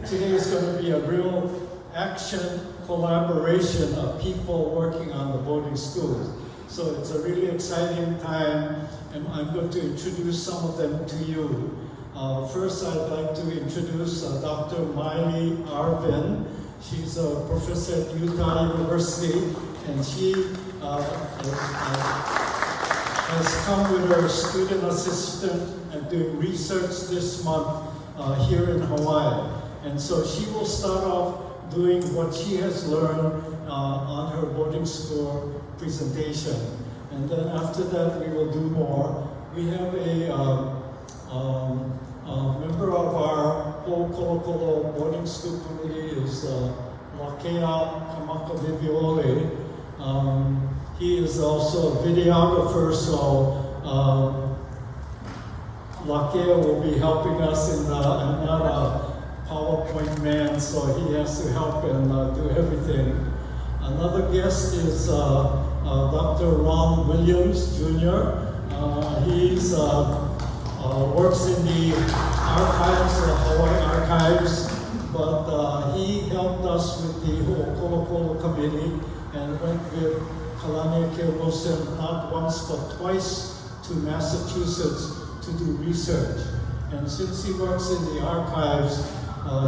today is going to be a real action collaboration of people working on the boarding schools. So it's a really exciting time, and I'm going to introduce some of them to you. First, I'd like to introduce Dr. Maile Arvin. She's a professor at Utah University, and she has come with her student assistant and doing research this month here in Hawaii. And so she will start off doing what she has learned on her boarding school presentation. And then after that, we will do more. We have a member of our whole Kolokolo boarding school committee is Lei Poina Ole. He is also a videographer, so Lakea will be helping us in I'm not a PowerPoint man, so he has to help and do everything. Another guest is Dr. Ron Williams, Jr. He works in the archives, the Hawaii archives, but he helped us with the Kolokolo committee and went with Kalania Wilson not once but twice to Massachusetts to do research. And since he works in the archives,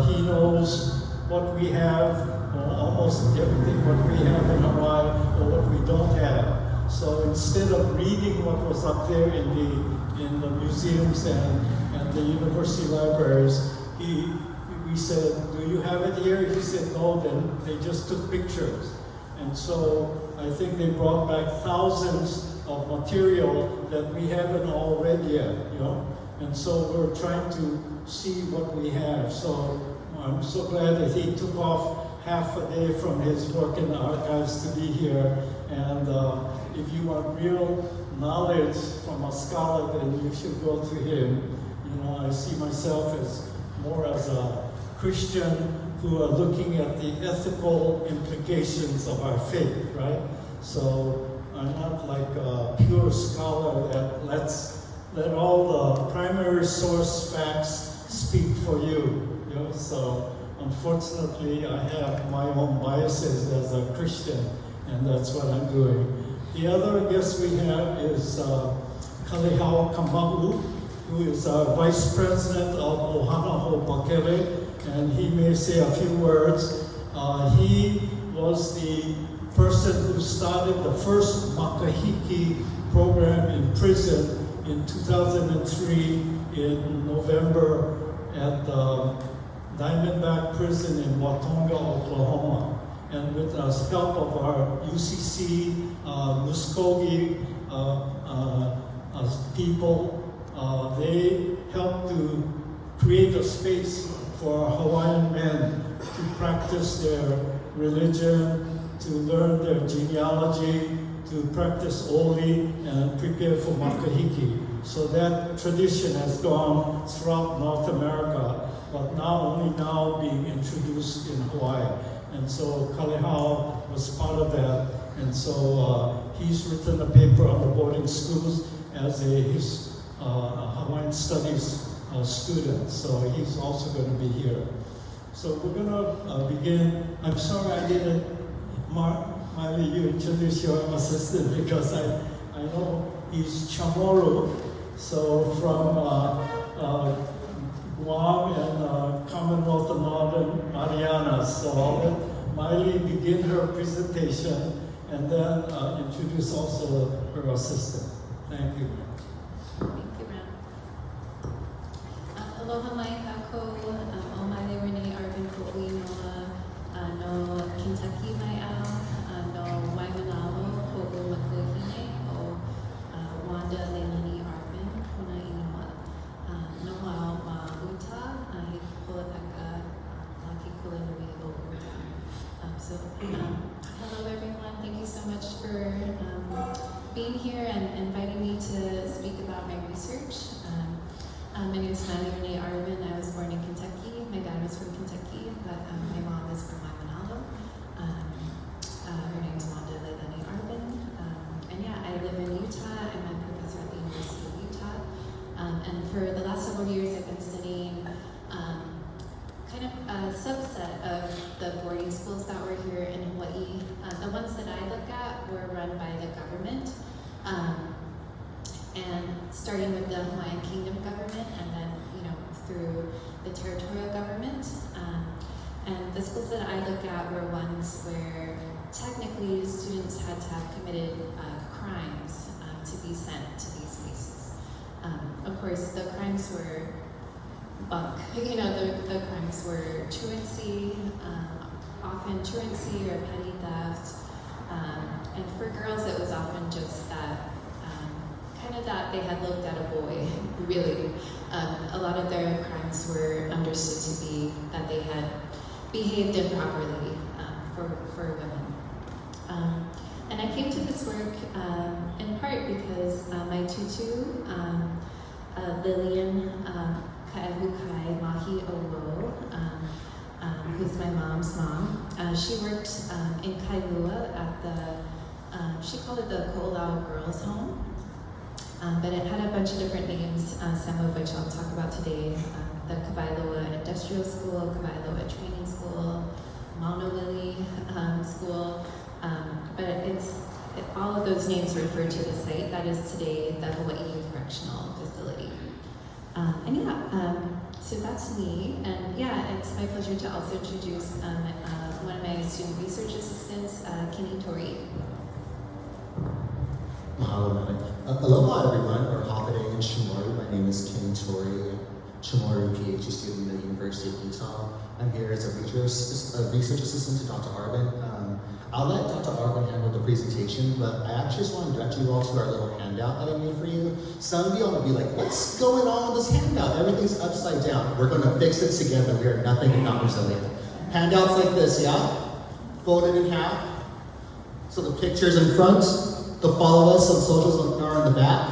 he knows what we have, or almost everything what we have in Hawaii, or what we don't have. So instead of reading what was up there in the museums and the university libraries, we said, do you have it here? He said, no, then they just took pictures. And so I think they brought back thousands of material that we haven't all read yet, you know? And so we're trying to see what we have. So I'm so glad that he took off half a day from his work in the archives to be here. And if you want real knowledge from a scholar, then you should go to him. You know, I see myself as more as a Christian who are looking at the ethical implications of our faith, right? So I'm not like a pure scholar that let all the primary source facts speak for you, you know? So unfortunately, I have my own biases as a Christian, and that's what I'm doing. The other guest we have is Kalehau Kamau, who is our Vice President of Ohanaho Bakele, and he may say a few words. He was the person who started the first makahiki program in prison in 2003 in November at Diamondback Prison in Watonga, Oklahoma. And with the help of our UCC Muskogee people, they helped to create a space for Hawaiian men to practice their religion, to learn their genealogy, to practice oli, and prepare for makahiki. So that tradition has gone throughout North America, but only now being introduced in Hawaii. And so Kalehau was part of that. And so he's written a paper on the boarding schools as a Hawaiian studies student. So he's also going to be here. So we're going to begin. I'm sorry I didn't, Maile, you introduce your assistant because I know he's Chamorro. So from Guam and Commonwealth of Northern Marianas. So I'll let Maile begin her presentation and then introduce also her assistant. Thank you. Thank you, Ram. Aloha mai kako, o Maile Arvin ko'ui no Kentucky mai au, no Waiale ko'u makuhine o Wanda Leilani Arvin kona inua. No au ma Utah, I Polapeka Laki Kulanui o Utah. So hello everyone, thank you so much for being here and inviting me to speak about my research. My name is Maile Arvin. I was born in Kentucky. My dad was from Kentucky, but my mom is from Waiale. Her name is Wanda Leilani Arvin. And yeah, I live in Utah. I'm a professor at the University of Utah. And for the last several years, I've been studying kind of a subset of the boarding schools that were here in Hawaii. The ones that I look at were run by the government, and starting with the Hawaiian Kingdom government, and then through the territorial government. And the schools that I look at were ones where technically students had to have committed crimes to be sent to these places. Of course, the crimes were bunk. The crimes were truancy, often truancy or petty theft. And for girls, it was often just that, kind of that they had looked at a boy, really. A lot of their crimes were understood to be that they had behaved improperly for women. And I came to this work in part because my tutu, Lillian Kaehukai Mahi Olo, who's my mom's mom, she worked in Kailua at the, she called it the Ko'olau Girls Home, but it had a bunch of different names, some of which I'll talk about today. The Kawailoa Industrial School, Kawailoa Training School, Mauna Lili School, but all of those names refer to the site that is today the Hawaii Youth Correctional Facility. So that's me, and it's my pleasure to also introduce one of my student research assistants, Kenny Tori. Mahalo, Madam. Aloha, everyone, or Hapade and Shimori. My name is Kenny Tori, Shimori PhD student at the University of Utah. I'm here as a research assistant to Dr. Arvin. I'll let Dr. Arvin handle the presentation, but I actually just want to direct you all to our little handout that I made for you. Some of you will be like, what's going on with this handout? Everything's upside down. We're going to fix it together. We are nothing if not resilient. Handouts like this, yeah? Folded in half. So the picture's in front, the follow us on socials are in the back,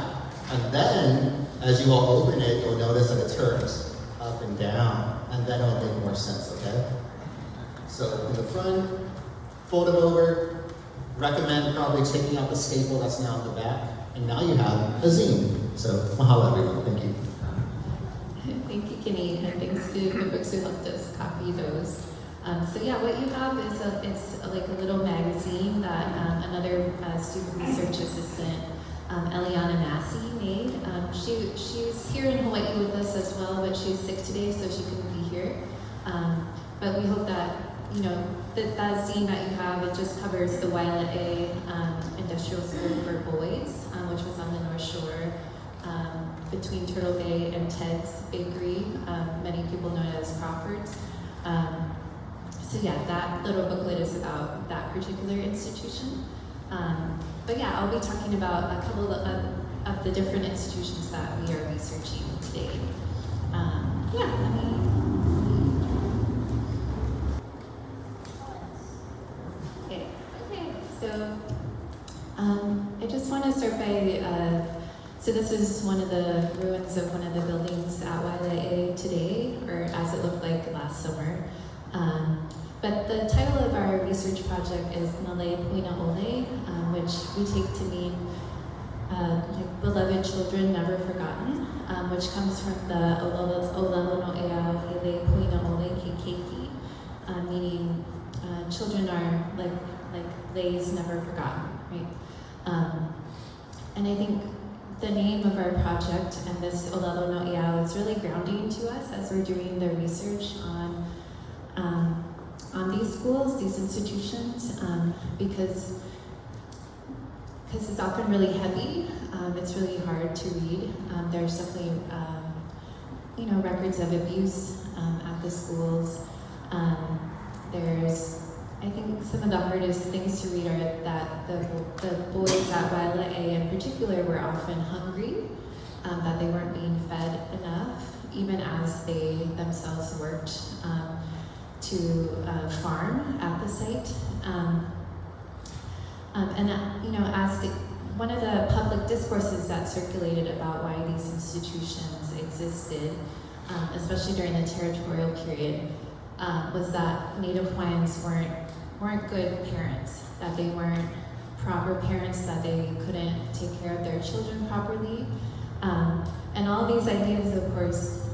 and then, as you all open it, you'll notice that it turns up and down, and then it'll make more sense, okay? So in the front, fold it over, recommend probably taking out the staple that's now in the back, and now you have a zine. So mahalo everyone, thank you. Thank you, Kenny, and thanks to the books who helped us copy those. What you have is it's like a little magazine that another student research assistant, Eliana Massey, made. She's here in Hawaii with us as well, but she's sick today, so she couldn't be here. But we hope that that zine that you have, it just covers the Waiale Industrial School for Boys, which was on the North Shore between Turtle Bay and Ted's Bakery. Many people know it as Crawford's. That little booklet is about that particular institution. I'll be talking about a couple of the different institutions that we are researching today. I just want to start by, so this is one of the ruins of one of the buildings at Waiale today, or as it looked like last summer. But the title of our research project is Lei Poina Ole, which we take to mean beloved children never forgotten, which comes from the Olelo no Ea Lei Poina Ole Kekeiki, meaning children are like leis never forgotten, right? And I think the name of our project and this Olelo no Ea is really grounding to us as we're doing the research on these schools, these institutions, because it's often really heavy. It's really hard to read. There's definitely, records of abuse at the schools. There's, I think, some of the hardest things to read are that the boys at Waiale in particular were often hungry, that they weren't being fed enough, even as they themselves worked to farm at the site. As one of the public discourses that circulated about why these institutions existed, especially during the territorial period, was that Native Hawaiians weren't good parents, that they weren't proper parents, that they couldn't take care of their children properly. And all these ideas, of course,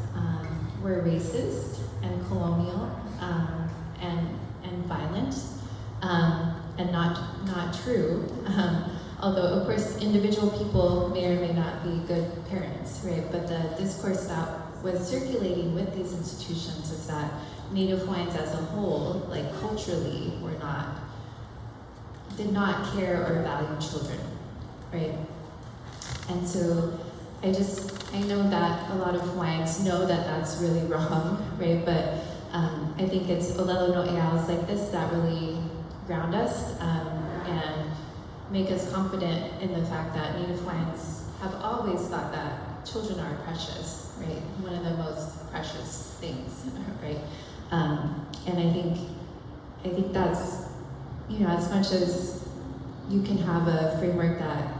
were racist and colonial. true. Although, of course, individual people may or may not be good parents, right? But the discourse that was circulating with these institutions is that Native Hawaiians as a whole, like culturally, did not care or value children, right? And so I know that a lot of Hawaiians know that that's really wrong, right? But I think it's olelo no eaus like this that really ground us and make us confident in the fact that Native Hawaiians have always thought that children are precious, right? One of the most precious things, right? And I think that's, as much as you can have a framework that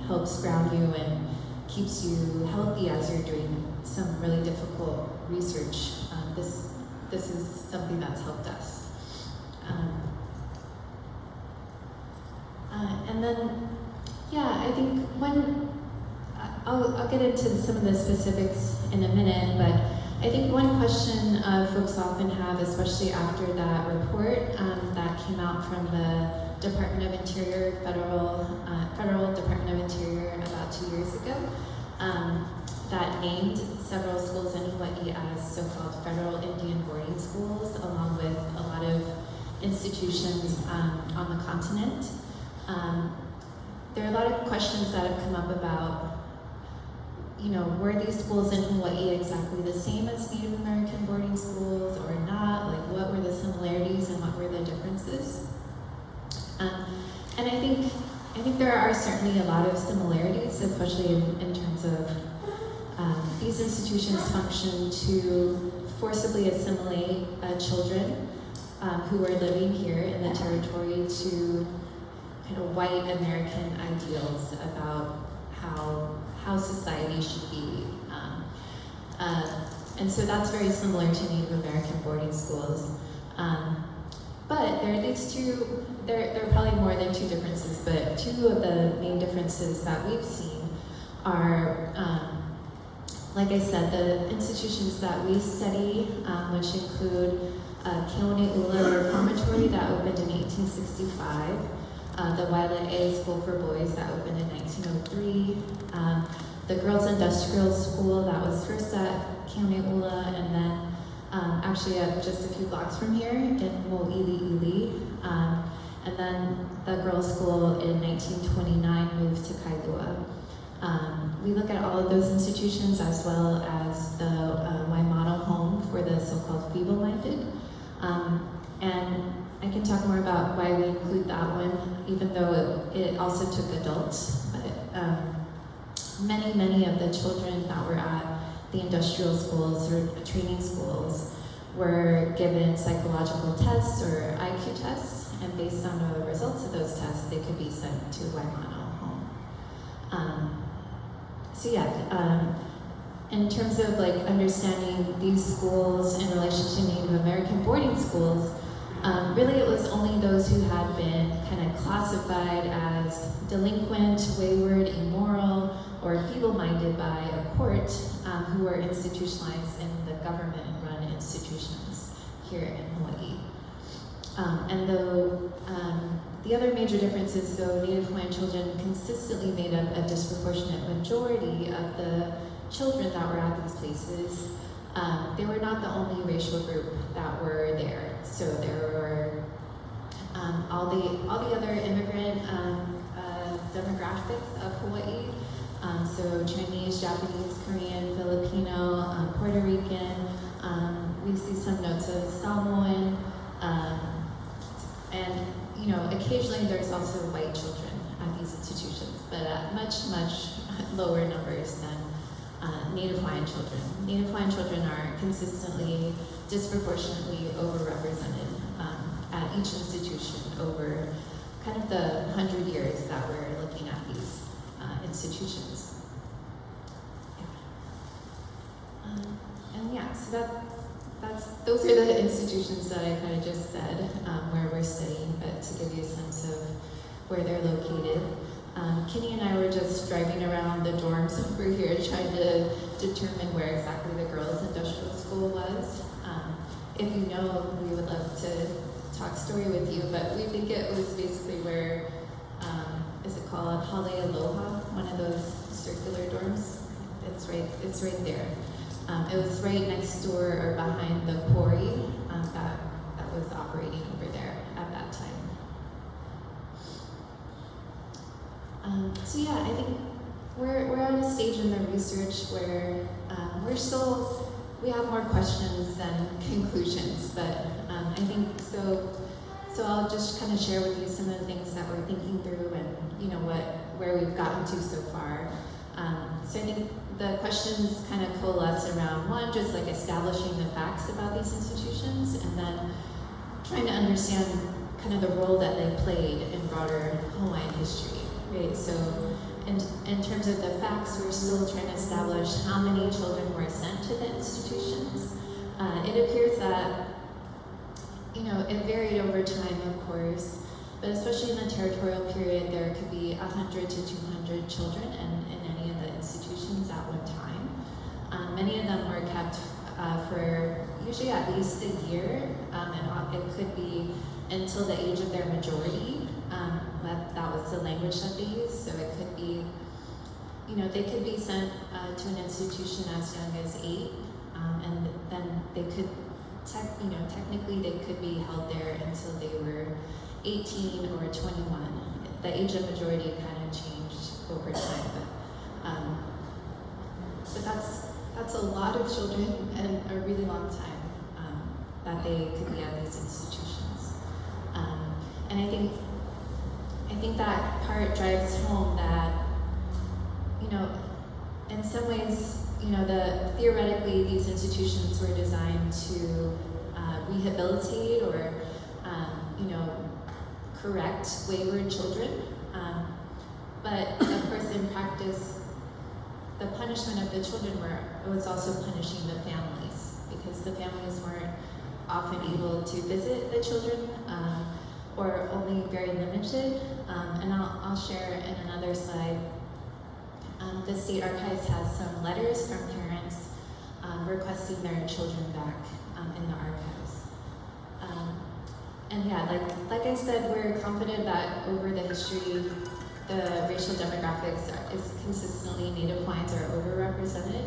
helps ground you and keeps you healthy as you're doing some really difficult research, this is something that's helped us. And then, I think I'll get into some of the specifics in a minute, but I think one question folks often have, especially after that report that came out from the Department of Interior, Federal Department of Interior about 2 years ago, that named several schools in Hawaii as so-called federal Indian boarding schools, along with a lot of institutions on the continent. There are a lot of questions that have come up about, were these schools in Hawaii exactly the same as Native American boarding schools or not? Like, what were the similarities and what were the differences? And I think there are certainly a lot of similarities, especially in terms of these institutions function to forcibly assimilate children who are living here in the territory to kind of white American ideals about how society should be. And so that's very similar to Native American boarding schools. But there are these two, there are probably more than two differences, but two of the main differences that we've seen are, like I said, the institutions that we study, which include Keone-Ula Reformatory that opened in 1865, the Waiale School for Boys that opened in 1903, the Girls Industrial School that was first at Keone-Ula and then actually just a few blocks from here in Mo'ili'ili, and then the girls' school in 1929 moved to Kailua. We look at all of those institutions as well as the Waimano home for the so-called feeble-minded. And I can talk more about why we include that one, even though it also took adults. But many of the children that were at the industrial schools or training schools were given psychological tests or IQ tests, and based on the results of those tests, they could be sent to Waimano home. In terms of like understanding these schools in relation to Native American boarding schools, really it was only those who had been kind of classified as delinquent, wayward, immoral, or feeble-minded by a court who were institutionalized in the government-run institutions here in Hawaii. And though the other major difference is though Native Hawaiian children consistently made up a disproportionate majority of the children that were at these places, they were not the only racial group that were there. So there were all the other immigrant demographics of Hawaii. So Chinese, Japanese, Korean, Filipino, Puerto Rican. We see some notes of Samoan, and occasionally there's also white children at these institutions, but at much lower numbers than Native Hawaiian children. Native Hawaiian children are consistently, disproportionately overrepresented at each institution over kind of the 100 years that we're looking at these institutions. So those are the institutions that I kind of just said where we're studying, but to give you a sense of where they're located. Kenny and I were just driving around the dorms over here trying to determine where exactly the girls' industrial school was. If you know, we would love to talk story with you, but we think it was basically where called Hale Aloha, one of those circular dorms. It's right there. It was right next door or behind the quarry that was operating over there at that time. So yeah, I think we're at a stage in the research where we have more questions than conclusions, but I think so I'll just kind of share with you some of the things that we're thinking through and where we've gotten to so far. So I think the questions kind of coalesce around one, just like establishing the facts about these institutions, and then trying to understand kind of the role that they played in broader Hawaiian history, right? So in terms of the facts, we're still trying to establish how many children were sent to the institutions. It appears that, it varied over time, of course, but especially in the territorial period, there could be 100 to 200 children in any of the institutions at one time. Many of them were kept for usually at least a year, and it could be until the age of their majority. That was the language that they used, so it could be, they could be sent to an institution as young as 8, and then they could, technically they could be held there until they were 18 or 21. The age of majority kind of changed over time, but that's a lot of children and a really long time that they could be at these institutions. And I think that part drives home that, in some ways, theoretically these institutions were designed to rehabilitate or, correct wayward children. But of course, in practice, the punishment of the children was also punishing the families, because the families weren't often able to visit the children, or only very limited. And I'll share in another slide. The State Archives has some letters from parents requesting their children back in the archives. And yeah, like I said, we're confident that over the history, the racial demographics is consistently Native Hawaiians are overrepresented.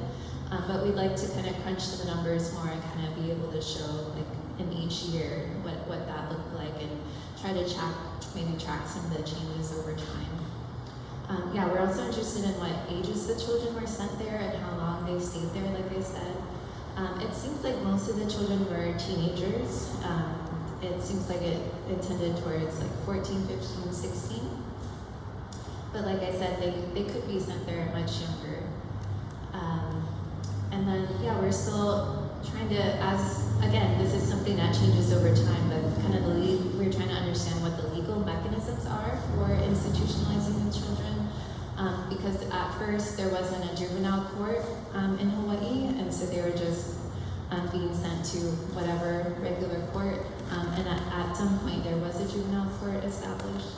But we'd like to kind of crunch the numbers more and kind of be able to show, like, in each year what that looked like, and try to track some of the changes over time. Yeah, we're also interested in what ages the children were sent there and how long they stayed there, like I said. It seems like most of the children were teenagers. It seems like it tended towards like 14, 15, 16. But like I said, they could be sent there much younger. And then, yeah, we're still trying to, again, this is something that changes over time, but kind of we're trying to understand what the legal mechanisms are for institutionalizing the children. Because at first there wasn't a juvenile court in Hawaii, and so they were just being sent to whatever regular court. And at some point there was a juvenile court established.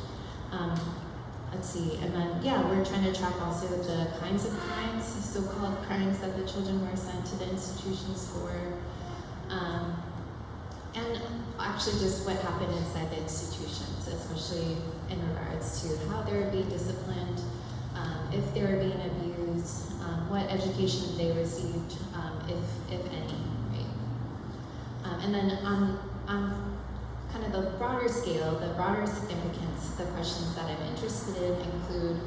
Let's see, and then, yeah, we're trying to track also the kinds of crimes, so-called crimes that the children were sent to the institutions for. And actually just what happened inside the institutions, especially in regards to how they were being disciplined, if they were being abused, what education they received, if any, right? And then on kind of the broader scale, the broader significance, the questions that I'm interested in include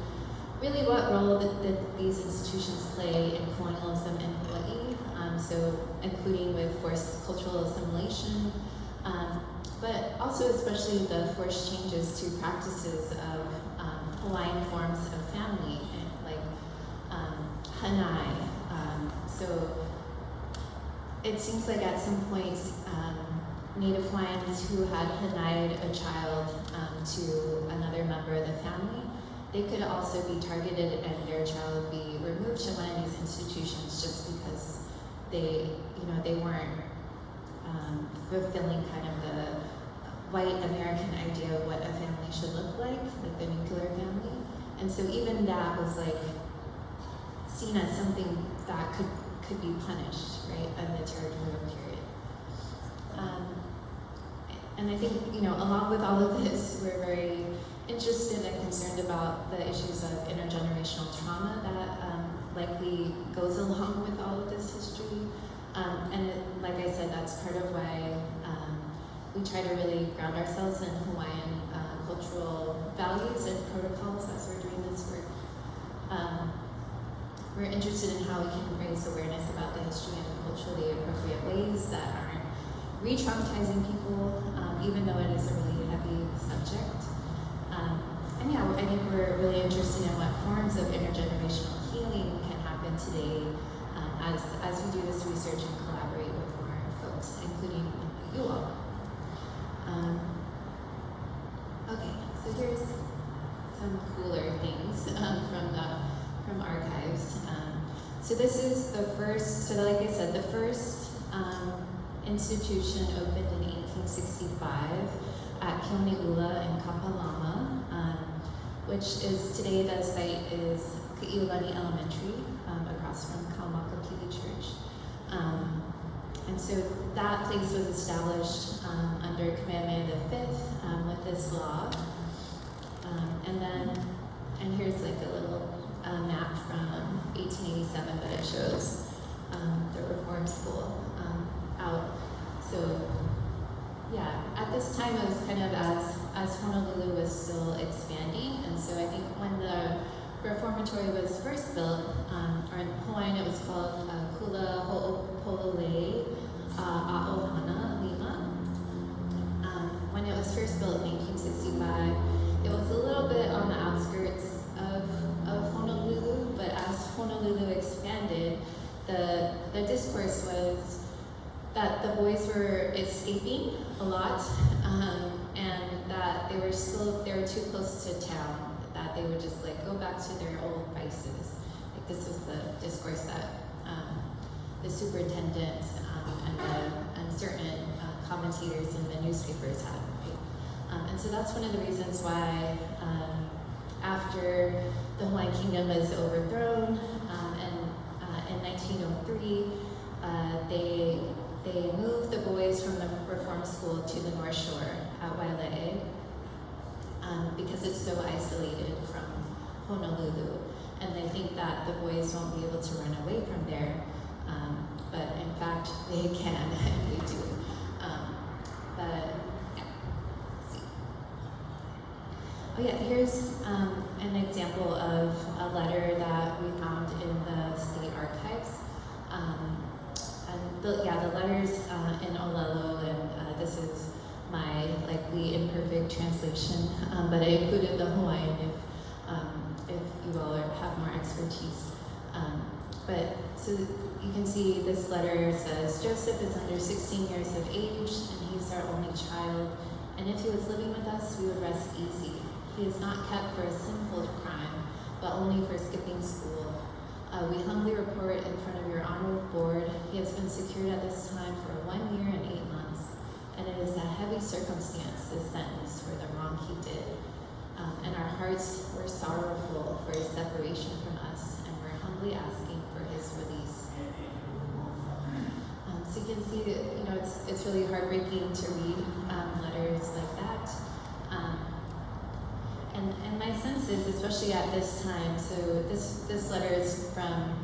really what role did these institutions play in colonialism in Hawaii, so including with forced cultural assimilation, but also especially the forced changes to practices of Hawaiian forms of family, like hanai. So it seems like at some point, Native Hawaiians who had hanai'd a child to another member of the family, they could also be targeted and their child be removed to one of these institutions just because they weren't fulfilling kind of the white American idea of what a family should look like the nuclear family. And so even that was like seen as something that could be punished, right, in the territorial period. And I think, along with all of this, we're very interested and concerned about the issues of intergenerational trauma that likely goes along with all of this history. Like I said, that's part of why we try to really ground ourselves in Hawaiian cultural values and protocols as we're doing this work. We're interested in how we can raise awareness about the history in culturally appropriate ways that aren't re-traumatizing people, even though it is a really heavy subject. And yeah, I think we're really interested in what forms of intergenerational healing can happen today as we do this research and collaborate with more folks, including you all. Okay, so here's some cooler things from archives. So this is the first, so like I said, the first institution opened in 1865 at Keone'ula in Kapalama, which is today the site is Ka'iulani Elementary, across from Kaumakakili Church. And so that place was established under Kamehameha V with this law. And here's like a little map from 1887, but it shows the Reform School out. So yeah, at this time it was kind of as Honolulu was still expanding, and so I think when the reformatory was first built, or in Hawaiian it was called Kula Ho'opololei A'ohana Lima. When it was first built in 1865, it was a little bit on the outskirts of Honolulu, but as Honolulu expanded, the discourse was that the boys were escaping a lot, and that they were too close to town, that they would just like go back to their old vices. Like this was the discourse that the superintendent and certain commentators in the newspapers had, right? And so that's one of the reasons why after the Hawaiian Kingdom was overthrown, and in 1903, they moved the boys from the Reform School to the North Shore at Waiale, because it's so isolated from Honolulu, and they think that the boys won't be able to run away from there, but in fact they can, and they do. But yeah. Let's see. Oh yeah, here's an example of a letter that we found in the state archives. And the letters in Olelo, and this is my likely imperfect translation, but I included the Hawaiian if you all have more expertise. But so you can see this letter says, Joseph is under 16 years of age, and he's our only child, and if he was living with us, we would rest easy. He is not kept for a sinful crime, but only for skipping school. We humbly report in front of your honorable board, he has been secured at this time for 1 year and 8 months, and it is a heavy circumstance, this sentence, for the wrong he did. And our hearts were sorrowful for his separation from us, and we're humbly asking for his release. So you can see that, it's really heartbreaking to read letters like that. And my sense is, especially at this time, so this letter is from,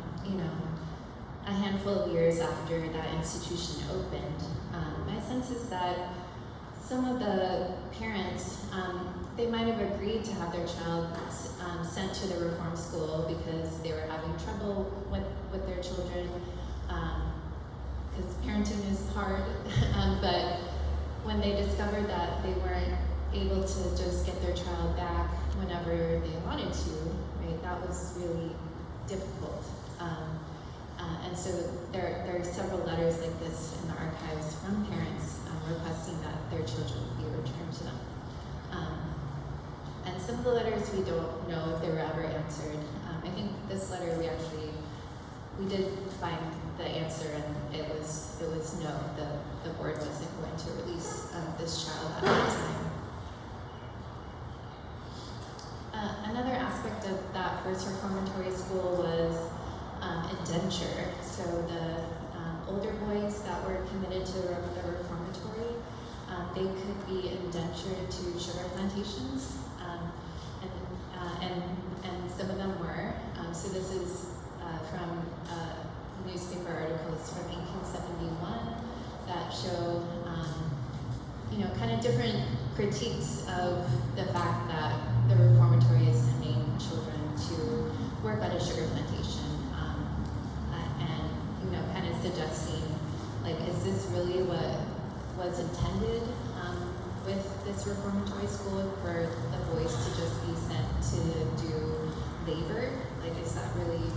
a handful of years after that institution opened. My sense is that some of the parents, they might have agreed to have their child sent to the Reform School because they were having trouble with their children, because parenting is hard, but when they discovered that they weren't able to just get their child back whenever they wanted to, right? That was really difficult. And so there are several letters like this in the archives from parents requesting that their children be returned to them. And some of the letters we don't know if they were ever answered. I think this letter we did find the answer, and it was no. The board wasn't going to release this child at that time. Another aspect of that first reformatory school was indenture. So the older boys that were committed to the reformatory, they could be indentured to sugar plantations, And some of them were. So this is from newspaper articles from 1871 that show, kind of different critiques of the fact that the reformatory is sending children to work on a sugar plantation, and kind of suggesting, like, is this really what was intended with this reformatory school, for the boys to just be sent to do labor? Like, is that really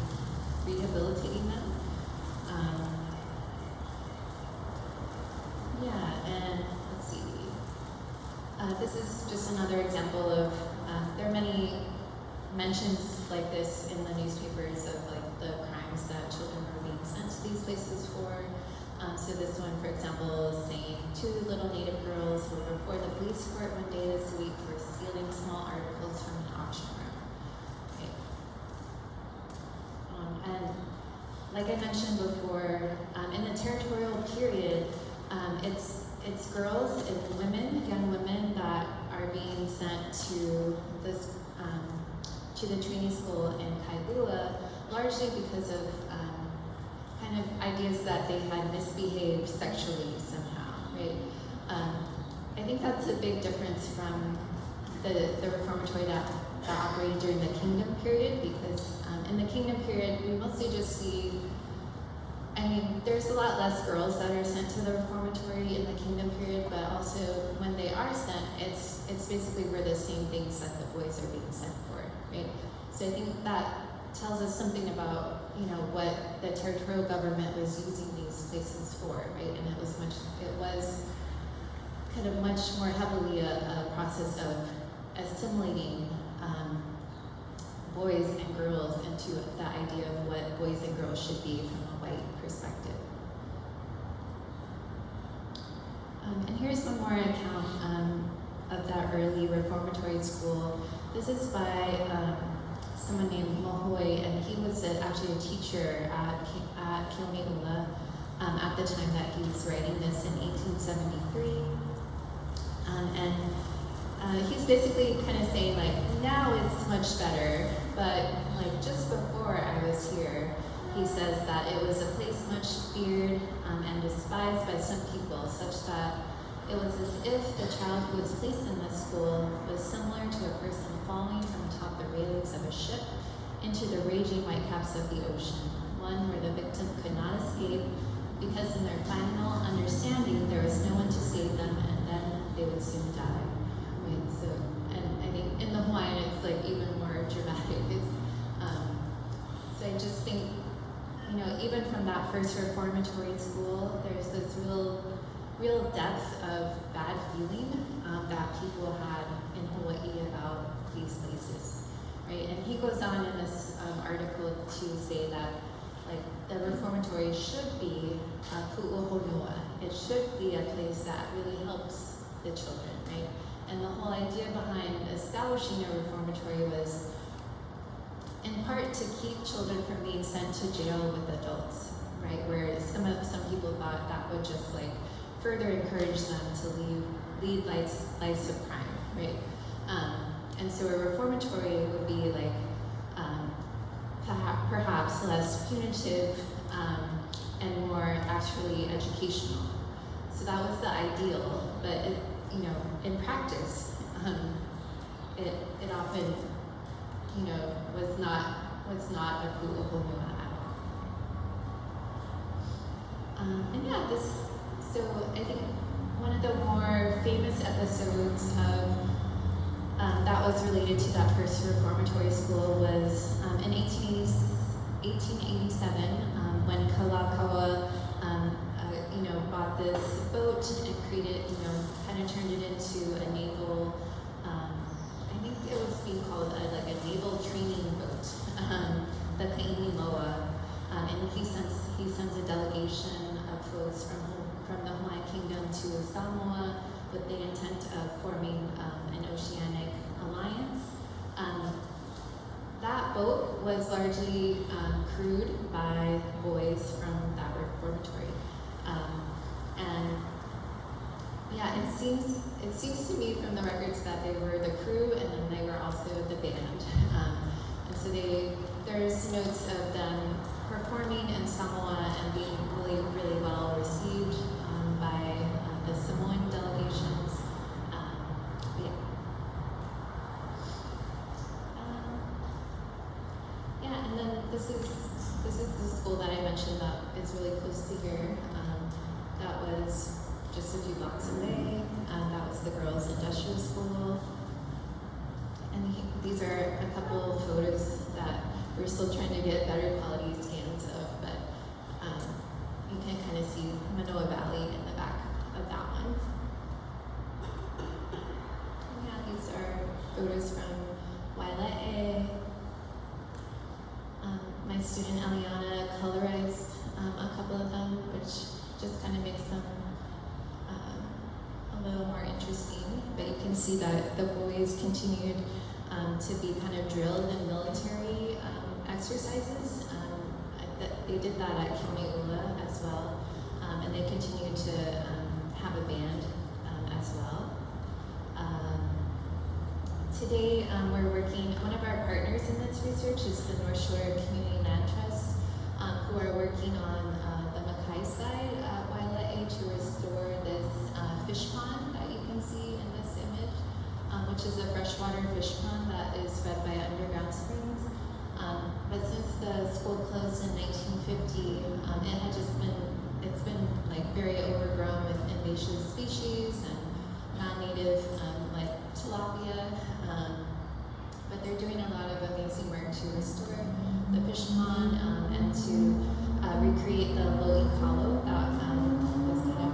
rehabilitating them? And let's see. This is just another example of, there are many mentions like this in the newspapers of like the crimes that children were being sent to these places for. So this one, for example, is saying 2 little Native girls were before the police court one day this week for stealing small articles from an auction room. Okay. And like I mentioned before, in the territorial period, it's girls and women, young women, that are being sent to this to the training school in Kailua, largely because of kind of ideas that they had misbehaved sexually somehow, right? I think that's a big difference from the reformatory that operated during the kingdom period, because in the kingdom period, we mostly just see, there's a lot less girls that are sent to the reformatory in the kingdom period, but also when they are sent, it's basically for the same things that the boys are being sent for, right? So I think that tells us something about, what the territorial government was using these places for, right? And it was kind of much more heavily a process of assimilating boys and girls into the idea of what boys and girls should be from a white perspective. And here's one more account of that early reformatory school. This is by someone named Mohoi, and he was actually a teacher at Kilauea at the time that he was writing this in 1873. He's basically kind of saying, like, now it's much better, but like just before I was here, he says that it was a place much feared and despised by some people, such that it was as if the child who was placed in this school was similar to a person falling from atop the railings of a ship into the raging whitecaps of the ocean, one where the victim could not escape because in their final understanding there was no one to save them, and then they would soon die. Right? So, and I think in the Hawaiian it's like even more dramatic. So I just think, even from that first reformatory school, there's this real depth of bad feeling that people had in Hawaii about these places, right? And he goes on in this article to say that, like, the reformatory should be ku'uhonua. It should be a place that really helps the children, right? And the whole idea behind establishing a reformatory was in part to keep children from being sent to jail with adults, right? Where some people thought that would just like further encourage them to lead lives of crime, right? And so a reformatory would be like perhaps less punitive and more actually educational. So that was the ideal, but in practice, it often was not a ku'uhonua at all. So I think one of the more famous episodes of that was related to that first reformatory school was in 1887 when Kalakaua bought this boat and created, kind of turned it into a naval, I think it was being called a naval training boat, the Kaini Loa, and he sends a delegation of folks from the Hawaiian Kingdom to Samoa with the intent of forming an oceanic alliance. That boat was largely crewed by boys from that reformatory. And Yeah, it seems to me from the records that they were the crew and then they were also the band. And so there's notes of them performing in Samoa and being really, really well received by the Samoan delegations. Yeah, and then this is the school that I mentioned that is really close to here. That was just a few blocks away. That was the girls' industrial school. And these are a couple of photos that we're still trying to get better quality scans of, but you can kind of see Manoa Valley in the back of that one. And yeah, these are photos from Waiale. My student Eliana colorized a couple of them, which just kind of makes them a little more interesting. But you can see that the boys continued to be kind of drilled in military exercises. They did that at Kimeula as well, and they continued to have a band as well. Today, we're working, one of our partners in this research is the North Shore Community Land Trust, who are working on the Makai side at Waiale to restore this fish pond that you can see in this image, which is a freshwater fish pond that is fed by underground springs. But since the school closed in 1950, it had just it's been like very overgrown with invasive species and non-native like tilapia. But they're doing a lot of amazing work to restore the fish pond and to recreate the Lei Poina Ole that was kind of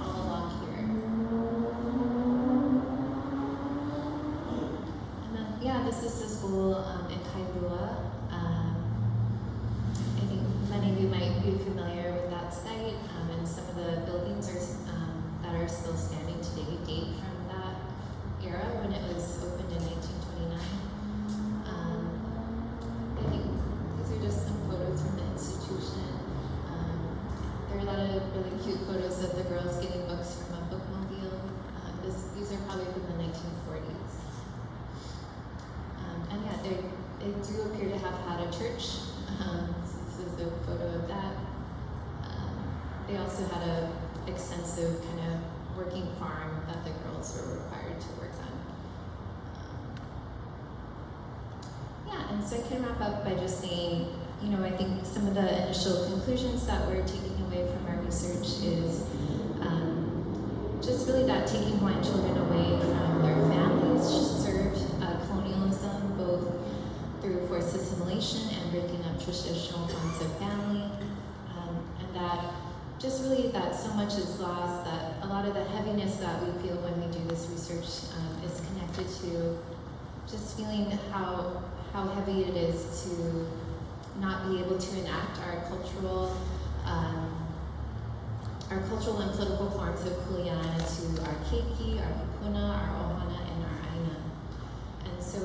all along here. And then, yeah, this is the school in Kailua. I think many of you might be familiar with that site, and some of the buildings that are still standing today date from that era when it was opened in 1929. I think these are just some photos from the institution. There are a lot of really cute photos of the girls getting books from a bookmobile. These are probably from the 1940s. And yeah, they do appear to have had a church. This is a photo of that. They also had an extensive kind of working farm that the girls were required to work on. Yeah, and so I can wrap up by just saying, you know, I think some of the initial conclusions that we're taking away from our research is just really that taking Hawaiian children away from their families served colonialism, both through forced assimilation and breaking up traditional forms of family, and that just really that so much is lost, that a lot of the heaviness that we feel when we do this research is connected to just feeling how heavy it is to not be able to enact our cultural and political forms of kuleana to our keiki, our kupuna, our ohana, and our aina. And so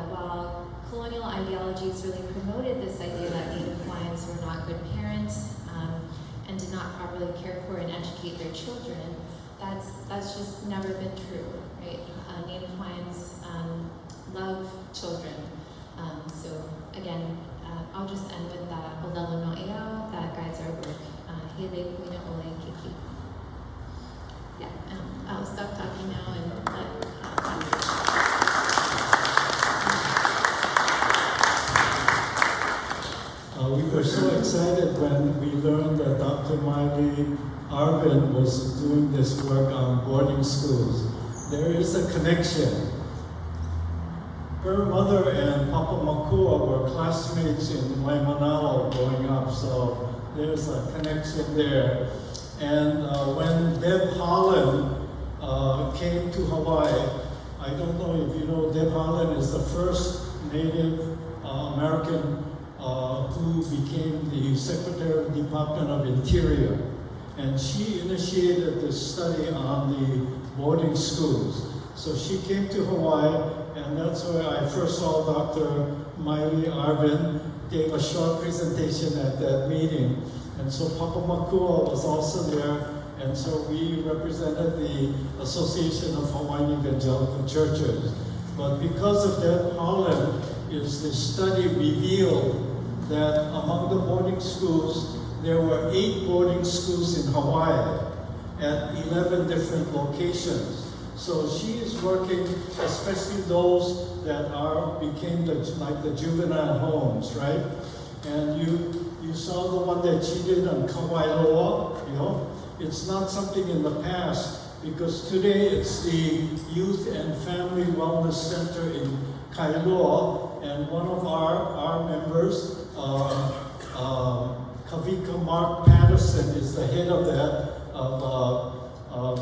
while colonial ideologies really promoted this idea that Native Hawaiians were not good parents and did not properly care for and educate their children, that's just never been true, right? Native Hawaiians love children. So again, I'll just end with that olelo no eao that guides our work. He Lei Poina Ole Kiki. Yeah, I'll stop talking now and let we were so excited when we learned that Dr. Maile Arvin was doing this work on boarding schools. There is a connection. Her mother and Papa Makua were classmates in Waimanalo growing up, so there's a connection there. And when Deb Holland came to Hawaii, I don't know if you know, Deb Holland is the first Native American who became the Secretary of the Department of Interior. And she initiated this study on the boarding schools. So she came to Hawaii, and that's where I first saw Dr. Maile Arvin gave a short presentation at that meeting. And so Papa Makua was also there and so we represented the Association of Hawaiian Evangelical Churches. But because of that, Harlem is the study revealed that among the boarding schools, there were 8 boarding schools in Hawaii at 11 different locations. So she is working, especially those that became like the juvenile homes, right? And you saw the one that she did on Kawailoa, you know? It's not something in the past, because today it's the Youth and Family Wellness Center in Kailua, and one of our members, Kavika Mark Patterson, is the head of that, of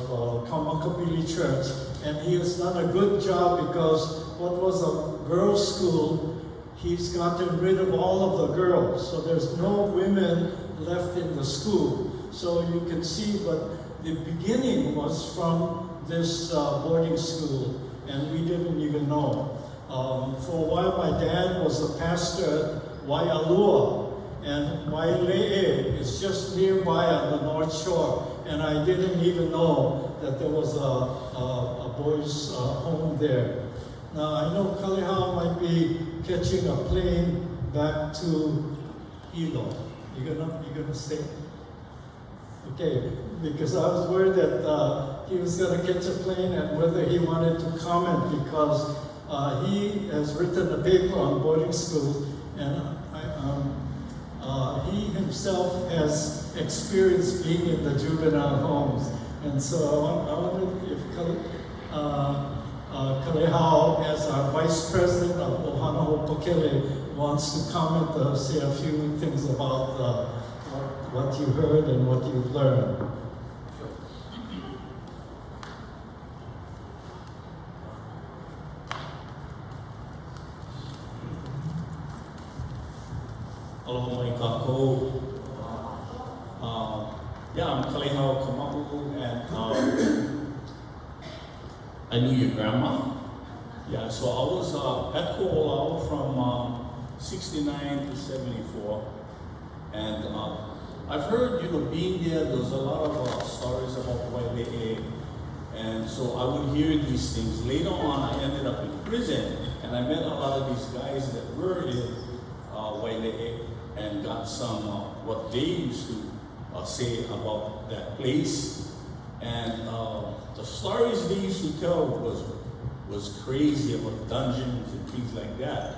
Kamakapili Church, and he has done a good job, because what was a girls' school, he's gotten rid of all of the girls, so there's no women left in the school. So you can see, but the beginning was from this boarding school, and we didn't even know. For a while, my dad was a pastor at Waiale, and Waiale is just nearby on the North Shore, and I didn't even know that there was a boys' home there. Now, I know Kalihao might be catching a plane back to Hilo. You gonna stay? Okay, because I was worried that he was gonna catch a plane and whether he wanted to comment, because he has written a paper on boarding schools, and he himself has experience being in the juvenile homes. And so I wondered if Kalehao, as our Vice President of Ohana Hopokele, wants to comment, say a few things about what you heard and what you've learned. Aloha mai kākou. Yeah, I'm Kalehao Kamau, and I knew your grandma. Yeah, so I was at Ko'olau from 69 to 74, and I've heard, being there's a lot of stories about Waiale, and so I would hear these things. Later on, I ended up in prison, and I met a lot of these guys that were in Waiale, and got some what they used to say about that place. And the stories they used to tell was crazy, about dungeons and things like that.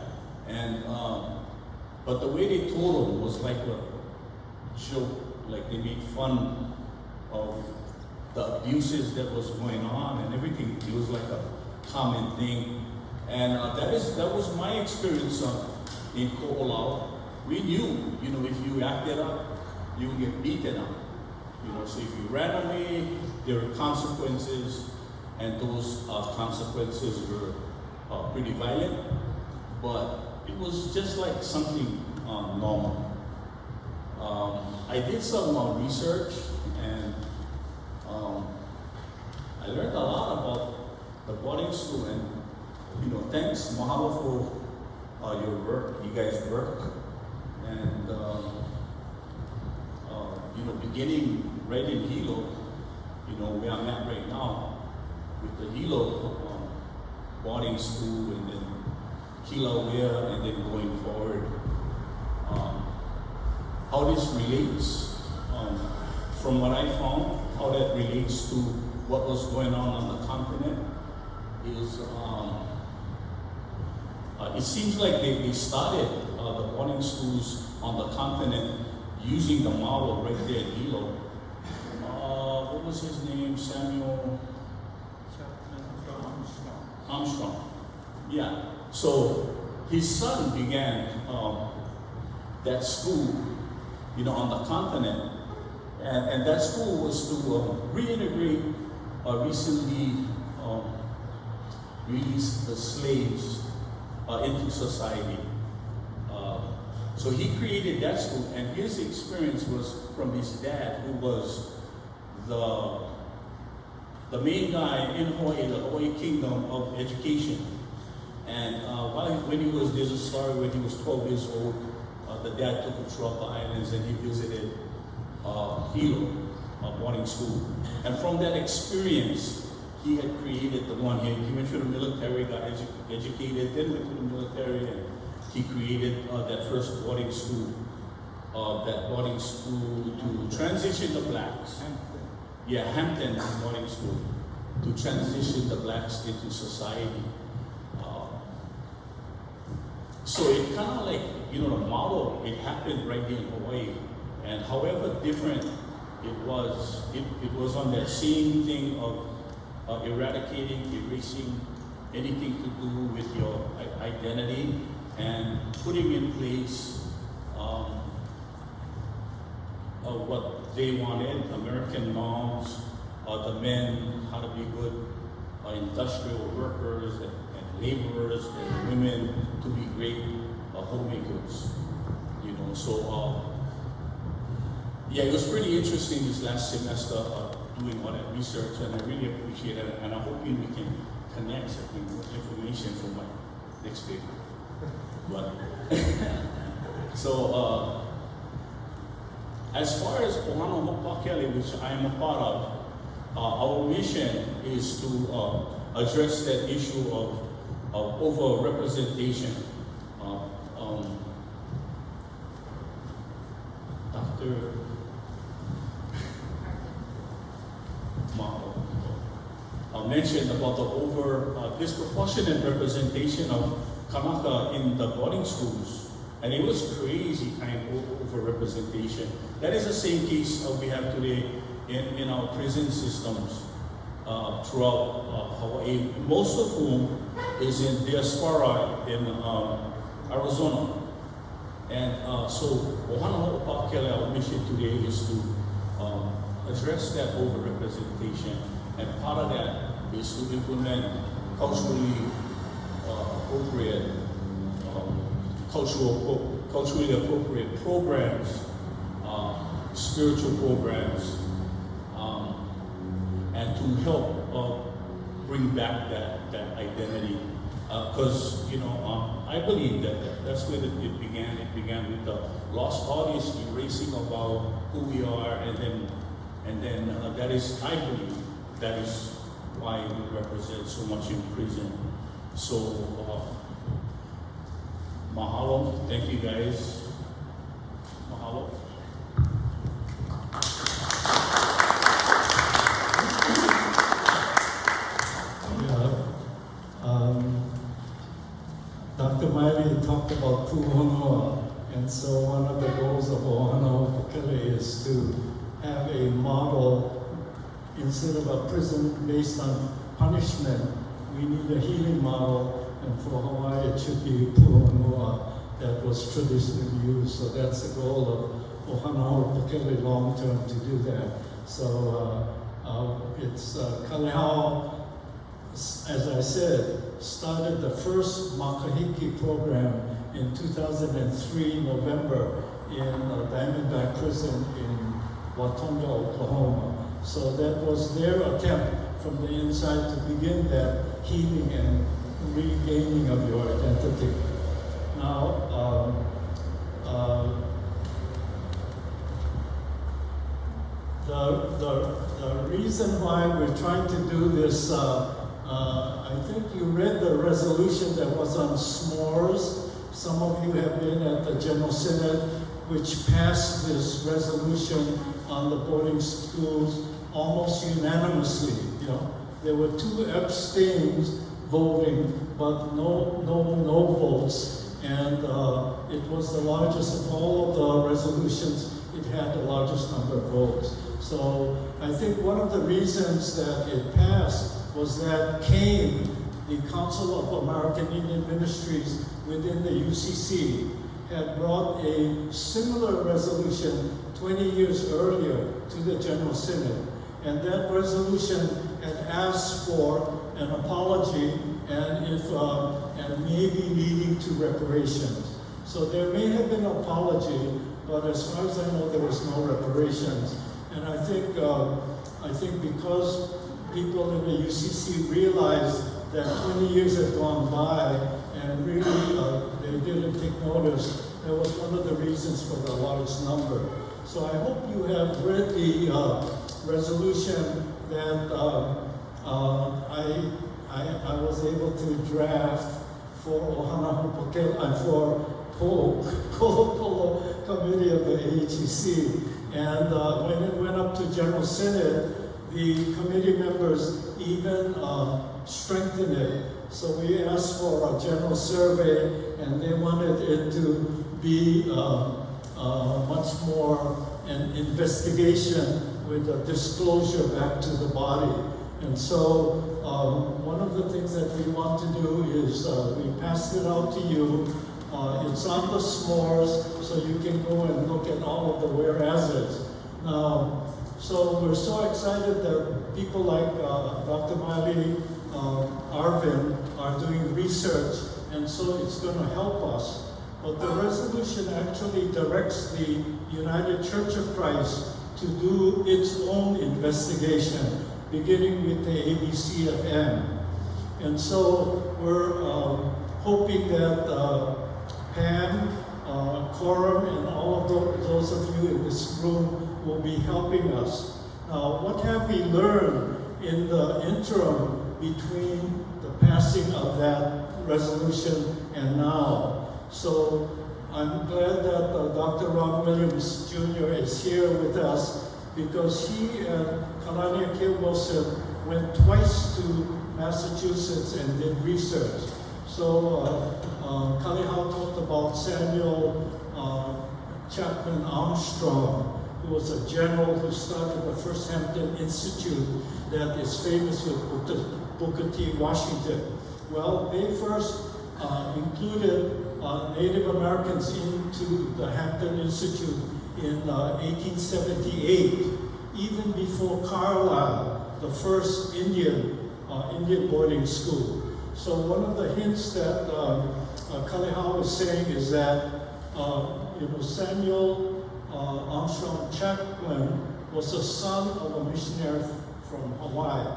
And but the way they told them was like a joke, like they made fun of the abuses that was going on and everything. It was like a common thing. And that was my experience in Ko'olau. We knew, if you acted up, you would get beaten up. So if you ran away, there were consequences, and those consequences were pretty violent. But it was just like something normal. I did some research, and I learned a lot about the boarding school. And thanks, mahalo for your work, you guys' work. And beginning right in Hilo, where I'm at right now, with the Hilo boarding school, and then Kilauea, and then going forward, how this relates, from what I found, how that relates to what was going on the continent is, it seems like they started the boarding schools on the continent using the model right there in Hilo. What was his name? Samuel Armstrong. Yeah. So his son began that school, on the continent, and that school was to reintegrate recently released the slaves into society. So he created that school, and his experience was from his dad, who was the main guy in Hawaii, the Hawaii Kingdom of Education. And when there's a story when he was 12 years old, the dad took him throughout the islands, and he visited Hilo boarding school. And from that experience, he had created the one. He went to the military, got educated, then went to the military, and he created that first boarding school. To transition the blacks. Hampton boarding school, to transition the blacks into society. So it kind of like, the model, it happened right here in Hawaii. And however different it was on that same thing of eradicating, erasing anything to do with your identity and putting in place what they wanted, American norms, the men, how to be good industrial workers and laborers, and women to be great homemakers. So it was pretty interesting this last semester doing all that research, and I really appreciate it, and I hope we can connect with more information for my next paper. But so as far as Ohana Hopakele, which I am a part of, our mission is to address that issue of over-representation. Dr. mentioned about the disproportionate representation of Kanaka in the boarding schools. And it was crazy kind of over-representation. That is the same case we have today in our prison systems throughout Hawaii, most of whom is in diaspora in Arizona. And so Ohana Ho'opakele, our mission today is to address that over-representation. And part of that is to implement culturally appropriate culturally appropriate programs, spiritual programs, and to help bring back that identity. Because I believe that's where it began. It began with the lost artists erasing about who we are, and then that is, I believe, that is why we represent so much in prison. So. Mahalo. Thank you, guys. Mahalo. Dr. Maile talked about puhonua, and so one of the goals of Ohana Hopakele is to have a model instead of a prison based on punishment. We need a healing model. And for Hawaii, it should be puhonua that was traditionally used. So that's the goal of Ohana Hopakele long term to do that. So it's Kalehao, as I said, started the first makahiki program in 2003, November, in Diamondback Prison in Watonga, Oklahoma. So that was their attempt from the inside to begin that healing and regaining of your identity. Now, the reason why we're trying to do this, I think you read the resolution that was on s'mores. Some of you have been at the General Synod, which passed this resolution on the boarding schools almost unanimously. There were 2 abstains voting, but no votes, and it was the largest of all of the resolutions. It had the largest number of votes. So I think one of the reasons that it passed was that CAIM, the Council of American Indian Ministries within the UCC, had brought a similar resolution 20 years earlier to the General Synod. And that resolution had asked for an apology and maybe leading to reparations. So there may have been an apology, but as far as I know, there was no reparations. And I think because people in the UCC realized that 20 years had gone by and really they didn't take notice, that was one of the reasons for the large number. So I hope you have read the resolution that I was able to draft for Ohana Hupakela and for Polo Committee of the AHEC. And when it went up to General Synod, the committee members even strengthened it. So we asked for a general survey, and they wanted it to be much more an investigation with a disclosure back to the body. And so one of the things that we want to do is we passed it out to you. It's on the s'mores, so you can go and look at all of the whereases. Now, so we're so excited that people like Dr. Maile Arvin are doing research, and so it's going to help us. But the resolution actually directs the United Church of Christ to do its own investigation, beginning with the ABCFM. And so we're hoping that PAAM, Quorum, and all of those of you in this room will be helping us. Now, what have we learned in the interim between the passing of that resolution and now? So I'm glad that Dr. Ron Williams Jr. is here with us, because he and Kalania K. Wilson went twice to Massachusetts and did research. So Kalihau talked about Samuel Chapman Armstrong, who was a general who started the first Hampton Institute that is famous with Booker T. Washington. Well, they first included Native Americans into the Hampton Institute in 1878, even before Carlisle, the first Indian boarding school. So one of the hints that Kalihau is saying is that Samuel Armstrong Chapman was the son of a missionary from Hawaii,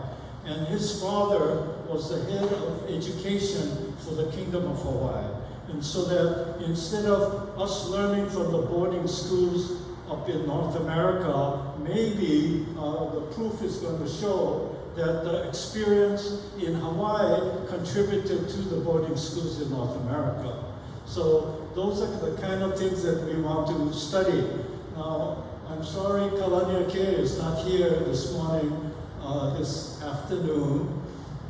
and his father was the head of education for the Kingdom of Hawaii. And so that instead of us learning from the boarding schools up in North America, maybe the proof is going to show that the experience in Hawaii contributed to the boarding schools in North America. So those are the kind of things that we want to study. Now, I'm sorry Kalania K is not here this morning, this afternoon,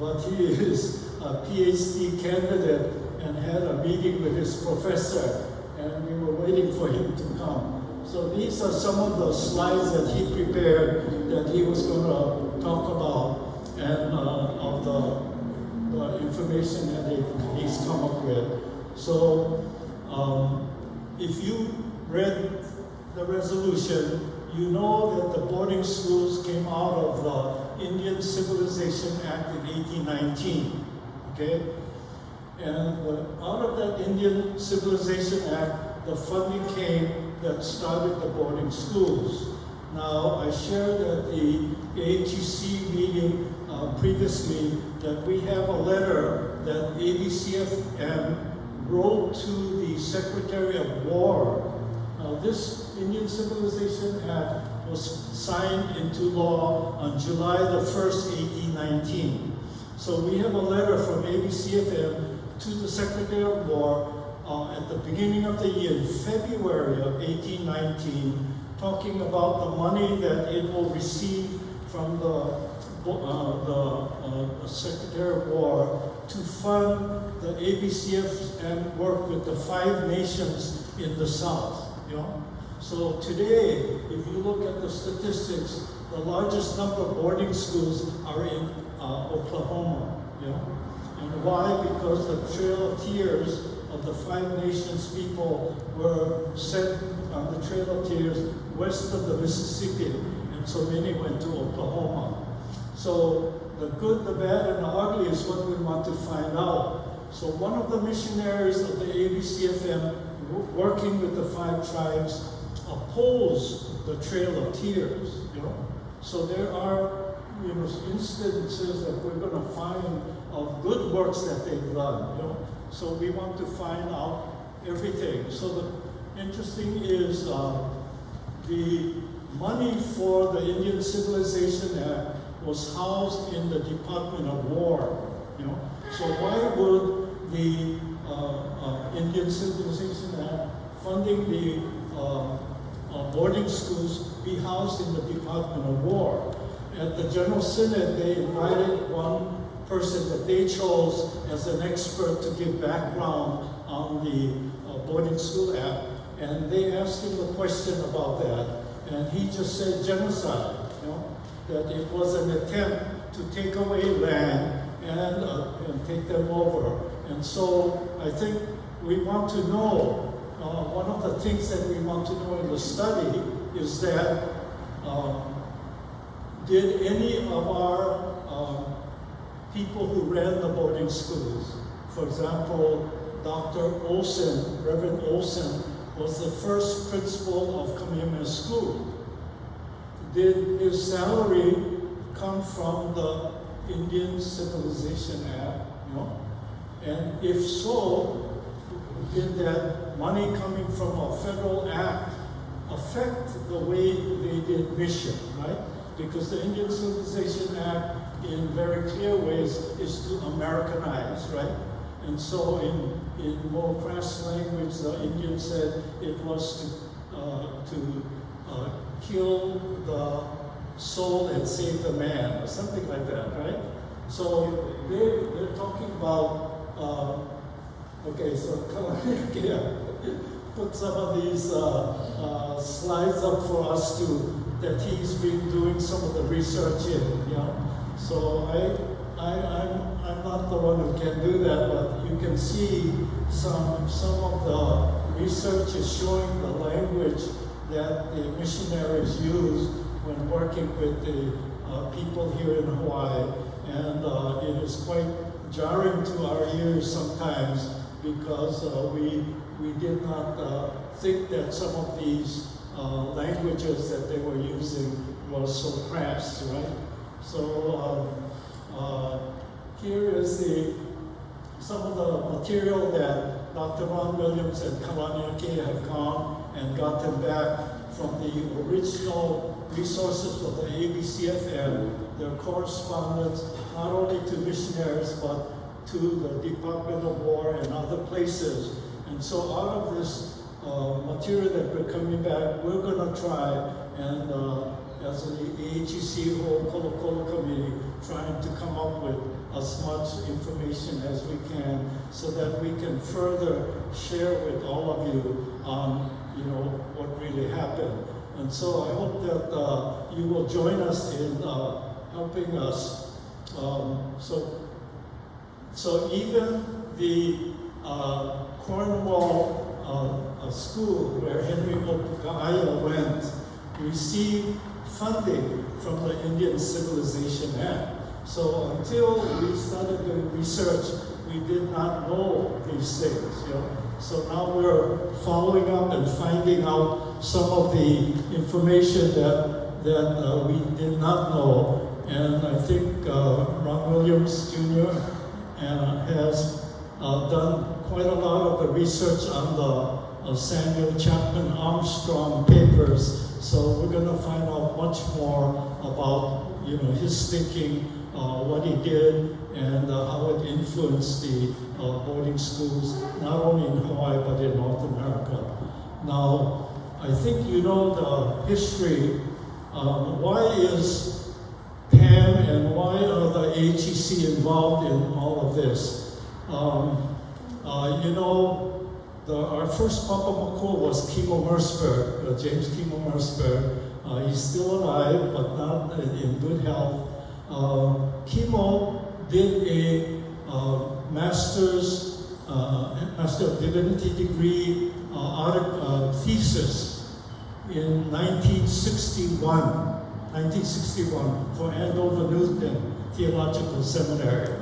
but he is a PhD candidate and had a meeting with his professor, and we were waiting for him to come. So these are some of the slides that he prepared that he was going to talk about, and of the information that he's come up with. So if you read the resolution, you know that the boarding schools came out of the Indian Civilization Act in 1819, okay? And out of that Indian Civilization Act, the funding came that started the boarding schools. Now, I shared at the AHEC meeting previously that we have a letter that ABCFM wrote to the Secretary of War. Now, this Indian Civilization Act was signed into law on July the 1st, 1819. So we have a letter from ABCFM to the Secretary of War at the beginning of the year, in February of 1819, talking about the money that it will receive from the Secretary of War to fund the ABCFM work with the 5 nations in the South. So today, if you look at the statistics, the largest number of boarding schools are in Oklahoma. And why? Because the Trail of Tears of the 5 nations people were sent on the Trail of Tears west of the Mississippi, and so many went to Oklahoma. So the good, the bad, and the ugly is what we want to find out. So one of the missionaries of the ABCFM, working with the 5 tribes, opposed the Trail of Tears. So there are instances that we're going to find of good works that they've done. So we want to find out everything. So the interesting is the money for the Indian Civilization Act was housed in the Department of War. So why would the Indian Civilization Act funding the boarding schools be housed in the Department of War? At the General Synod, they invited one person that they chose as an expert to give background on the Boarding School Act, and they asked him a question about that, and he just said genocide, that it was an attempt to take away land and take them over. And so I think we want to know, one of the things that we want to know in the study is that did any of our people who ran the boarding schools, for example, Dr. Olson, Reverend Olson, was the first principal of Kamehameha School. Did his salary come from the Indian Civilization Act? And if so, did that money coming from a federal act affect the way they did mission, right? Because the Indian Civilization Act, in very clear ways, is to Americanize, right? And so in more crass language, the Indian said it was to kill the soul and save the man, or something like that, right? So they're talking about, okay, so come on, yeah, put some of these slides up for us that he's been doing some of the research in, So I'm not the one who can do that, but you can see some of the research is showing the language that the missionaries use when working with the people here in Hawaii, and it is quite jarring to our ears sometimes because we did not think that some of these languages that they were using was so crass, right? So here is some of the material that Dr. Ron Williams and Kalaniake have gone and gotten back from the original resources of the ABCFM, their correspondence not only to missionaries but to the Department of War and other places. And so out of this material that we're coming back, we're going to try and as the AHEC whole Kolokolo committee, trying to come up with as much information as we can so that we can further share with all of you on what really happened. And so I hope that you will join us in helping us. So even the Cornwall school where Henry Oka'aya went received funding from the Indian Civilization Act. So until we started doing research, we did not know these things. So now we're following up and finding out some of the information that we did not know. And I think Ron Williams Jr. has done quite a lot of the research on the Samuel Chapman Armstrong papers. So we're going to find out much more about his thinking, what he did, and how it influenced the boarding schools, not only in Hawaii but in North America. Now, I think you know the history. Why is PAAM and why are the AHEC involved in all of this? Our first Papa Mako was Kimo Mersberg, James Kimo Mersberg. He's still alive, but not in good health. Kimo did a Master of Divinity degree thesis in 1961 for Andover Newton Theological Seminary.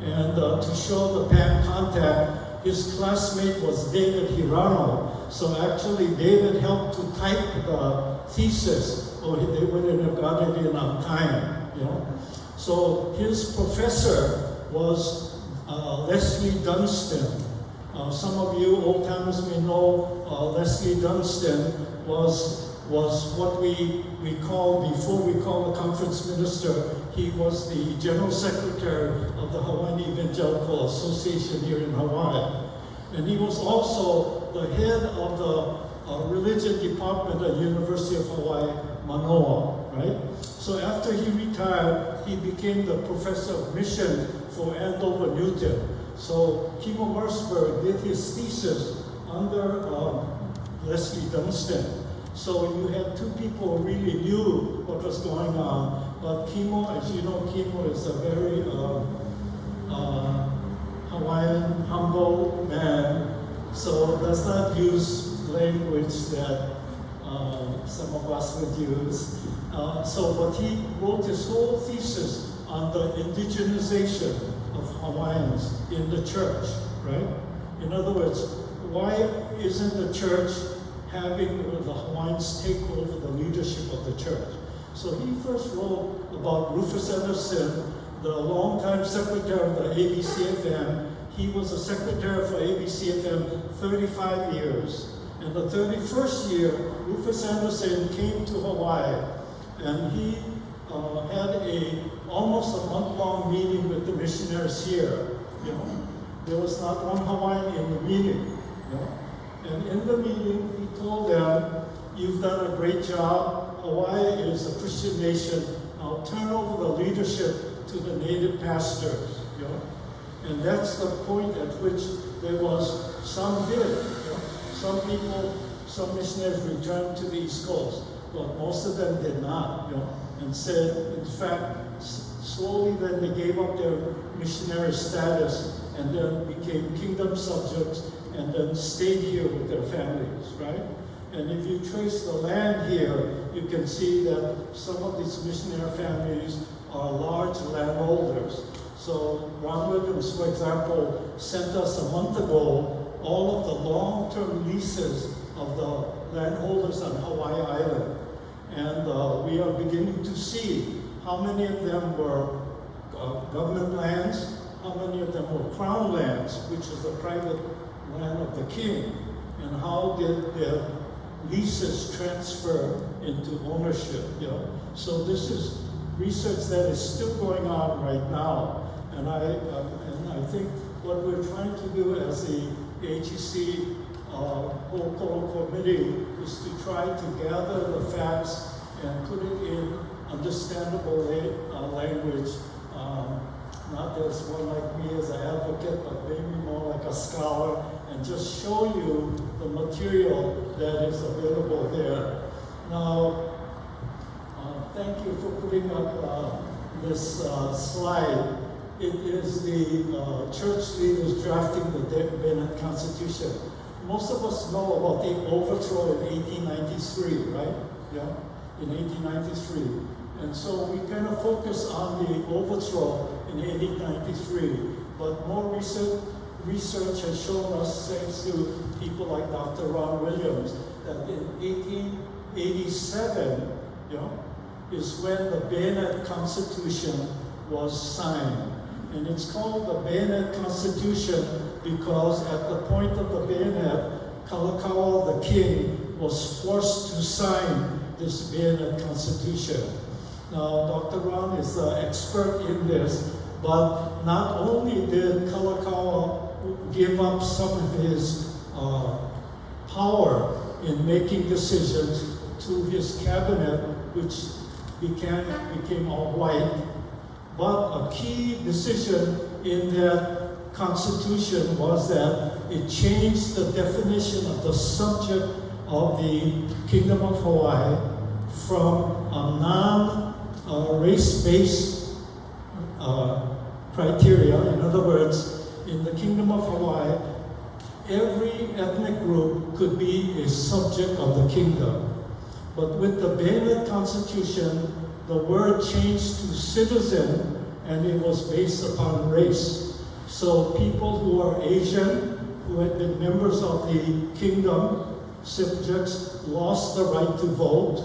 And to show the PAAM contact, his classmate was David Hirano. So actually David helped to type the thesis, or they wouldn't have got it in on time, So his professor was Leslie Dunstan. Some of you old timers may know Leslie Dunstan was was what we call, before we call the conference minister, he was the General Secretary of the Hawaiian Evangelical Association here in Hawaii. And he was also the head of the religion department at University of Hawaii, Manoa, right? So after he retired, he became the professor of mission for Andover Newton. So Kimo Merceberg did his thesis under Leslie Dunstan. So you had two people who really knew what was going on. But Kimo, as you know, Kimo is a very Hawaiian, humble man. So does not use language that some of us would use. But he wrote his whole thesis on the indigenization of Hawaiians in the church, right? In other words, why isn't the church having the Hawaiians take over the leadership of the church? So he first wrote about Rufus Anderson, the longtime secretary of the ABCFM. He was a secretary for ABCFM 35 years. In the 31st year, Rufus Anderson came to Hawaii, and he had almost a month-long meeting with the missionaries here. You know, there was not one Hawaiian in the meeting. You know? And in the meeting, he told them, "You've done a great job. Hawaii is a Christian nation. Now turn over the leadership to the native pastors." You know? And that's the point at which there was some did. You know? Some people, some missionaries returned to the East Coast, but most of them did not. You know? And said, in fact, slowly then they gave up their missionary status and then became kingdom subjects and then stayed here with their families, right? And if you trace the land here, you can see that some of these missionary families are large landholders. So Ron Williams, for example, sent us a month ago all of the long-term leases of the landholders on Hawaii Island. And we are beginning to see how many of them were government lands, how many of them were crown lands, which is the private land of the king, and how did their leases transfer into ownership. You know? So this is research that is still going on right now. And I think what we're trying to do as the AHEC whole core committee is to try to gather the facts and put it in understandable language, not as one like me as an advocate, but maybe more like a scholar, and just show you the material that is available there. Now, thank you for putting up this slide. It is the church leaders drafting the Bennett Constitution. Most of us know about the overthrow in 1893, right? Yeah, in 1893. And so we kind of focus on the overthrow in 1893, but more recent research has shown us, thanks to people like Dr. Ron Williams, that in 1887, you know, is when the Bennett Constitution was signed. And it's called the Bennett Constitution because at the point of the bayonet, Kalakaua, the king, was forced to sign this Bennett Constitution. Now, Dr. Ron is an expert in this, but not only did Kalakaua give up some of his power in making decisions to his cabinet, which became all white, but a key decision in that constitution was that it changed the definition of the subject of the Kingdom of Hawaii from a non-race-based criteria. In other words, in the Kingdom of Hawaii, every ethnic group could be a subject of the kingdom. But with the Bennett Constitution, the word changed to citizen, and it was based upon race. So people who are Asian, who had been members of the kingdom, subjects, lost the right to vote.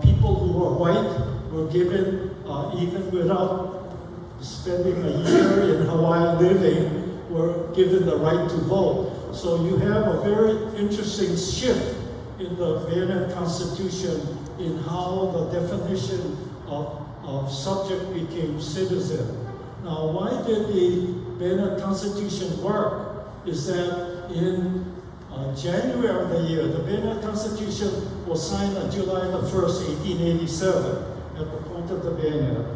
People who were white were given, even without spending a year in Hawaii living, were given the right to vote. So you have a very interesting shift in the Bayonet Constitution in how the definition of subject became citizen. Now, why did the Bayonet Constitution work? Is that in January of the year, the Bayonet Constitution was signed on July the 1st, 1887, at the point of the bayonet.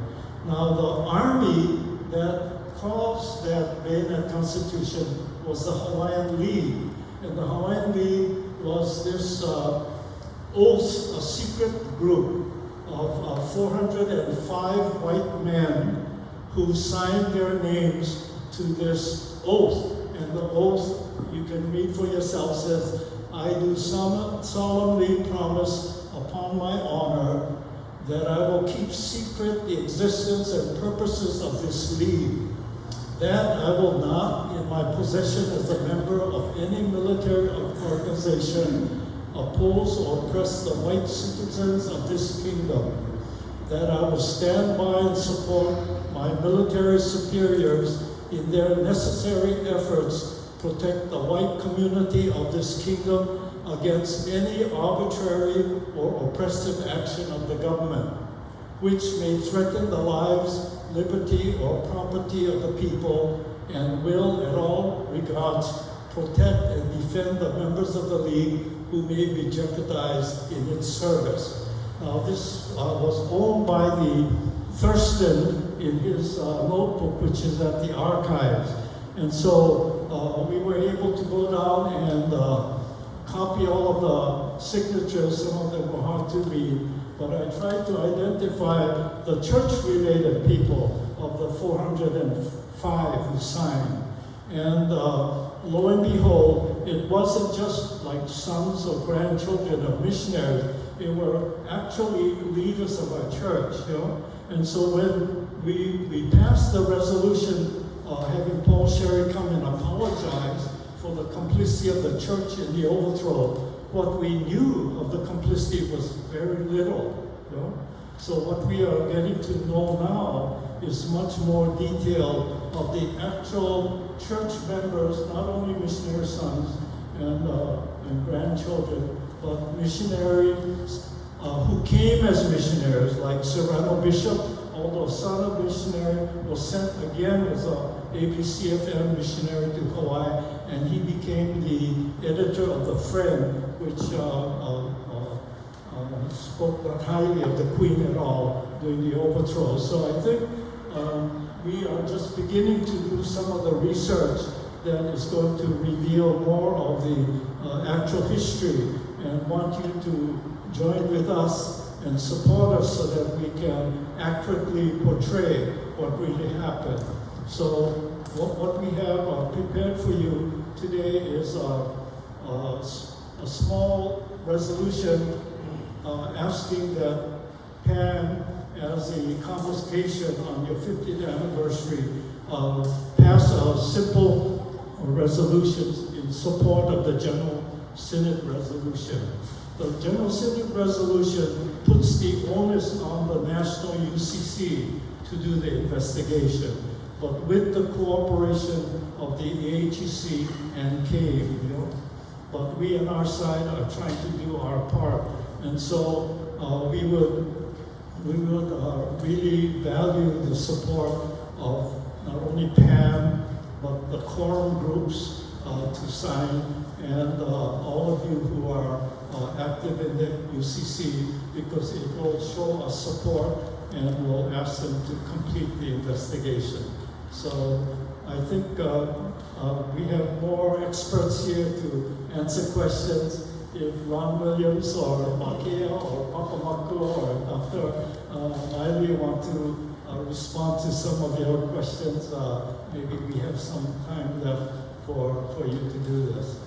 Now, the army that caused that Bayonet Constitution was the Hawaiian League. And the Hawaiian League was this oath, a secret group of 405 white men who signed their names to this oath. And the oath, you can read for yourself, says, I do solemnly promise upon my honor that I will keep secret the existence and purposes of this league, that I will not, in my position as a member of any military organization, oppose or oppress the white citizens of this kingdom, that I will stand by and support my military superiors in their necessary efforts to protect the white community of this kingdom against any arbitrary or oppressive action of the government, which may threaten the lives, liberty, or property of the people, and will, at all regards, protect and defend the members of the League who may be jeopardized in its service. Now, this was owned by the Thurston in his notebook, which is at the archives. And so we were able to go down and copy all of the signatures. Some of them were hard to read, but I tried to identify the church-related people of the 405 who signed. And lo and behold, it wasn't just like sons or grandchildren of missionaries. They were actually leaders of our church, you know. And so when we passed the resolution having Paul Sherry come and apologize for the complicity of the church in the overthrow, what we knew of the complicity was very little, you know. So what we are getting to know now is much more detail of the actual church members, not only missionary sons and grandchildren, but missionaries who came as missionaries, like Serrano Bishop, although son of missionary, was sent again as a ABCFM missionary to Hawaii, and he became the editor of The Friend, which spoke not highly of the Queen at all during the overthrow. So I think we are just beginning to do some of the research that is going to reveal more of the actual history, and want you to join with us and support us so that we can accurately portray what really happened. So what we have prepared for you today is a small resolution asking that PAAM, as a convocation on your 50th anniversary, pass a simple resolution in support of the General Synod resolution. The General Synod resolution puts the onus on the National UCC to do the investigation, but with the cooperation of the AHEC and CAVE, you know. But we on our side are trying to do our part. And so we would really value the support of not only PAAM, but the quorum groups to sign, and all of you who are active in the UCC, because it will show us support and we'll ask them to complete the investigation. So I think we have more experts here to answer questions. If Ron Williams or Makia or Papa Maku or Dr. Maile want to respond to some of your questions, maybe we have some time left for you to do this.